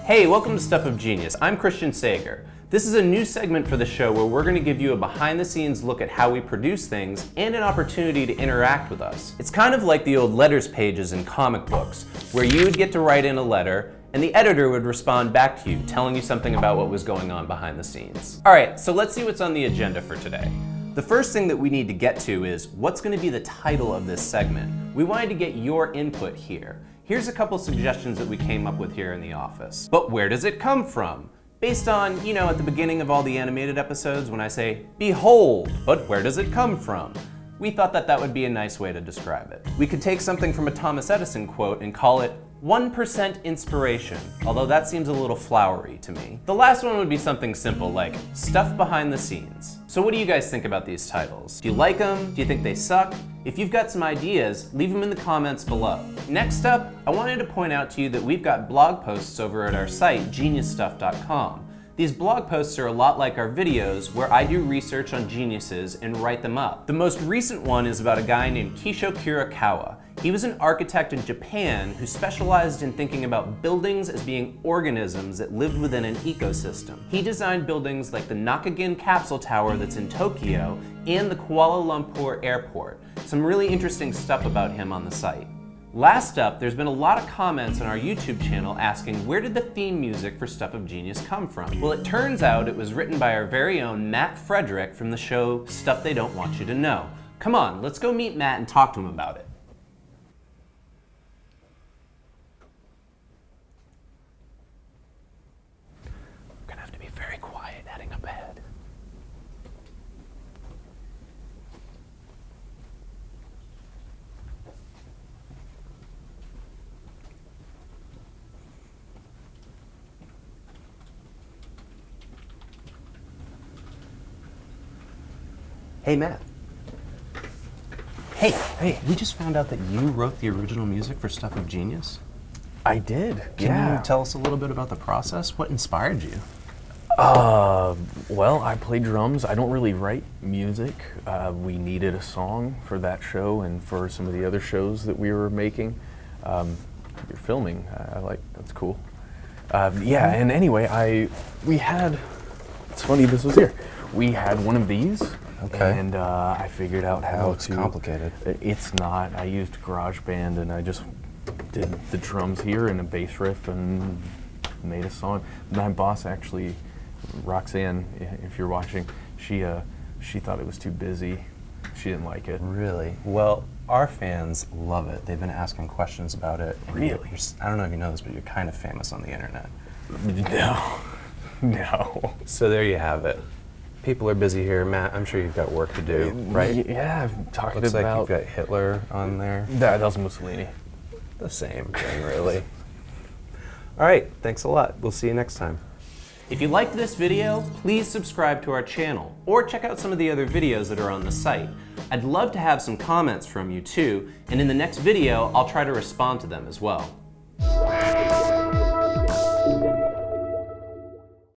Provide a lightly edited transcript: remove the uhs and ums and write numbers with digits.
Hey, welcome to Stuff of Genius. I'm Christian Sager. This is a new segment for the show where we're going to give you a behind-the-scenes look at how we produce things and an opportunity to interact with us. It's kind of like the old letters pages in comic books, where you would get to write in a letter and the editor would respond back to you, telling you something about what was going on behind the scenes. All right, so let's see what's on the agenda for today. The first thing that we need to get to is what's going to be the title of this segment. We wanted to get your input here. Here's a couple suggestions that we came up with here in the office. But where does it come from? Based on, at the beginning of all the animated episodes when I say, behold, but where does it come from? We thought that that would be a nice way to describe it. We could take something from a Thomas Edison quote and call it 1% inspiration, although that seems a little flowery to me. The last one would be something simple like stuff behind the scenes. So what do you guys think about these titles? Do you like them? Do you think they suck? If you've got some ideas, leave them in the comments below. Next up, I wanted to point out to you that we've got blog posts over at our site, geniusstuff.com. These blog posts are a lot like our videos where I do research on geniuses and write them up. The most recent one is about a guy named Kisho Kurakawa. He was an architect in Japan who specialized in thinking about buildings as being organisms that lived within an ecosystem. He designed buildings like the Nakagin Capsule Tower that's in Tokyo and the Kuala Lumpur Airport. Some really interesting stuff about him on the site. Last up, there's been a lot of comments on our YouTube channel asking where did the theme music for Stuff of Genius come from? Well, it turns out it was written by our very own Matt Frederick from the show Stuff They Don't Want You to Know. Come on, let's go meet Matt and talk to him about it. We're gonna have to be very quiet heading up ahead. Hey, Matt. Hey, we just found out that you wrote the original music for Stuff of Genius. I did, Can you tell us a little bit about the process? What inspired you? Well, I play drums. I don't really write music. We needed a song for that show and for some of the other shows that we were making. You're filming. That's cool. Yeah, and anyway, it's funny this was here. We had one of these. Okay. And I figured out how looks complicated. It's not. I used GarageBand and I just did the drums here and a bass riff and made a song. My boss actually, Roxanne, if you're watching, she thought it was too busy. She didn't like it. Really? Well, our fans love it. They've been asking questions about it. Really? I don't know if you know this, but you're kind of famous on the internet. No. So there you have it. People are busy here. Matt, I'm sure you've got work to do, right? Yeah, I've talked Looks about... like you've got Hitler on there. That was Mussolini. The same thing, really. All right, thanks a lot. We'll see you next time. If you liked this video, please subscribe to our channel or check out some of the other videos that are on the site. I'd love to have some comments from you too, and in the next video, I'll try to respond to them as well.